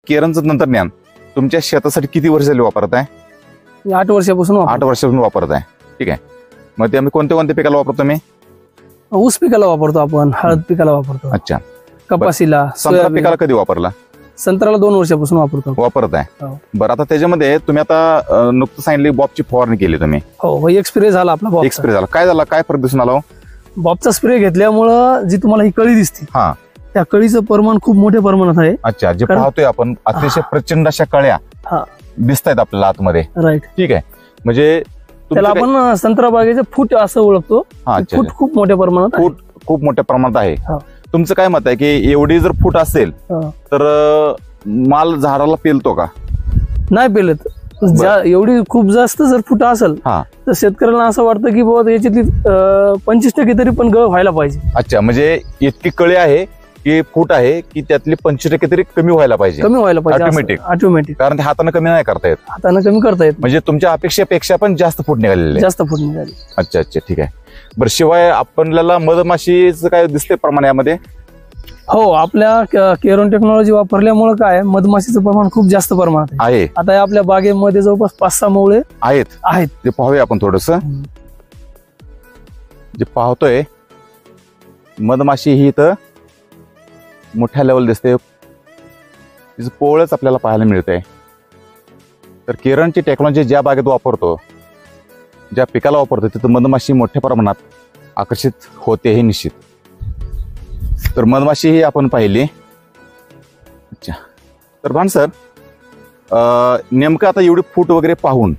केरनचं तंत्रज्ञान तुमच्या शेतासाठी किती वर्ष झाली वापरत आहे? 8 वर्षापासून 8 वर्षापासून वापरत आहे. ठीक आहे. मग ते आम्ही कोणत्या कोणत्या पिकाला वापरतो? मी ऊस पिकाला वापरतो, आपण हळद पिकाला वापरतो. अच्छा. कपासीला, संत्रा पिकाला कधी वापरला? संत्र्याला 2 वर्षापासून वापरतो. वापरत आहे. हो. बरं, आता त्याच्यामध्ये तुम्ही आता नुकतं सांगितली बॉबची फवारणी केली तुम्ही. हो, एक स्प्रे झाला आपला बॉब. एक स्प्रे झाला. काय झाला, काय फरक दिसून आला? बॉबचा स्प्रे घेतल्यामुळं जी तुम्हाला ही कळी दिसते, हा, त्या कळीचं प्रमाण खूप मोठ्या प्रमाणात आहे. अच्छा. जे पाहतोय आपण अतिशय प्रचंड अशा कळ्या दिसत आहेत आपल्याला आतमध्ये. राईट. ठीक आहे. म्हणजे त्याला आपण संत्रा बागेचे फूट असं ओळखतो. फूट खूप मोठ्या प्रमाणात, फूट खूप मोठ्या प्रमाणात आहे. हा. तुमचं काय मत आहे की एवढी जर फूट असेल तर माल झाडाला पेलतो का? नाही पेलत. एवढी खूप जास्त जर फूट असेल तर शेतकऱ्यांना असं वाटतं की बाबा याच्यातली 25% तरी पण गळ व्हायला पाहिजे. अच्छा. म्हणजे इतकी कळी आहे की फूट आहे की त्यातली 25% तरी कमी व्हायला पाहिजे. ऑटोमॅटिक. कारण ते हाताने कमी नाही करता येत. हाताने कमी करता येत. म्हणजे तुमच्या अपेक्षेपेक्षा पण जास्त फूट निघालेली. जास्त फूट निघाली. अच्छा अच्छा. ठीक आहे. बरं, शिवाय आपल्याला मधमाशीचं काय दिसते प्रमाण यामध्ये? हो, आपल्या केरन टेक्नॉलॉजी वापरल्यामुळे काय मधमाशीचं प्रमाण खूप जास्त प्रमाणात आहे. आता आपल्या बागेमध्ये जवळपास 5-6 मवळे आहेत. ते पाहूया आपण थोडस. जे पाहतोय मधमाशी ही तर मोठ्या लेवल दिसते. तिचं पोळच आपल्याला पाहायला मिळते. तर केरनची टेक्नॉलॉजी ज्या बागेत वापरतो, ज्या पिकाला वापरतो, तिथं मधमाशी मोठ्या प्रमाणात आकर्षित होते हे निश्चित. तर मधमाशी ही आपण पाहिली. अच्छा. तर भान सर, नेमकं आता एवढी फूट वगैरे पाहून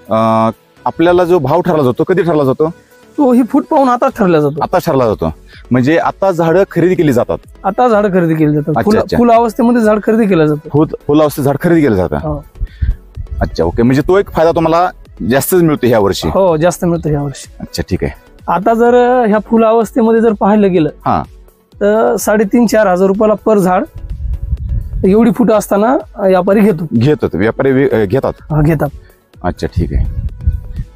आपल्याला जो भाव ठरला जातो, कधी ठरला जातो? तो ही फूट पाहून आता ठरला जातो. आता ठरला जातो. म्हणजे आता झाडं खरेदी केली जातात. आता झाडं खरेदी केली जातात. फुल अवस्थेमध्ये झाड खरेदी केलं जातं. फुल अवस्थेत झाड खरेदी केलं जातं. अच्छा. ओके. म्हणजे तो एक फायदा तुम्हाला जास्तच मिळतो ह्या वर्षी? हो, जास्त मिळतो ह्या वर्षी. अच्छा. ठीक आहे. आता जर ह्या फुल अवस्थेमध्ये जर पाहायला गेलं तर 3,500-4,000 रुपयाला पर झाड एवढी फुट असताना व्यापारी व्यापारी घेतात. अच्छा. ठीक आहे.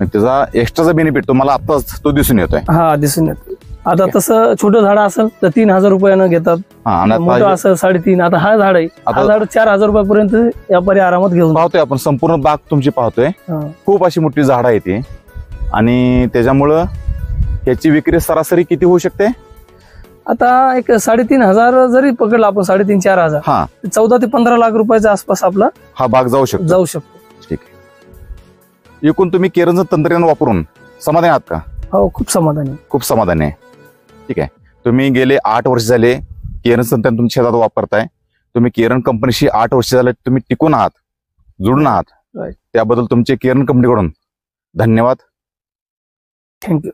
त्याचा एक्स्ट्राचा बेनिफिट तुम्हाला आताच तो दिसून येतोय? हा, दिसून येतो. आता तसं छोटं झाड असेल तर 3,000 रुपयानं घेतात. मोठं असेल 3,500. आता हा झाड आहे, हा झाड 4,000 रुपयापर्यंत व्यापारी आरामात घेऊन पाहतोय आपण. संपूर्ण बाग तुमची पाहतोय. खूप अशी मोठी झाडं आहे ती. आणि त्याच्यामुळं याची विक्री सरासरी किती होऊ शकते? आता एक 3,500 जरी पकडला आपण, 3,500-4,000, 14 ते 15 लाख रुपयाच्या आसपास आपला हा बाग जाऊ शकतो. ठीक आहे. एकूण तुम्ही केरनचं तंत्रज्ञान वापरून समाधानी आहात का? हो, खूप समाधानी आहे. ठीक आहे. तुम्ही गेले 8 वर्ष झाले केरन तंत्रज्ञान तुमच्या शेतात वापरताय. तुम्ही केरन कंपनीशी 8 वर्ष झाले तुम्ही टिकून आहात, जुळून आहात. त्याबद्दल तुमचे केरन कंपनीकडून धन्यवाद. थँक्यू.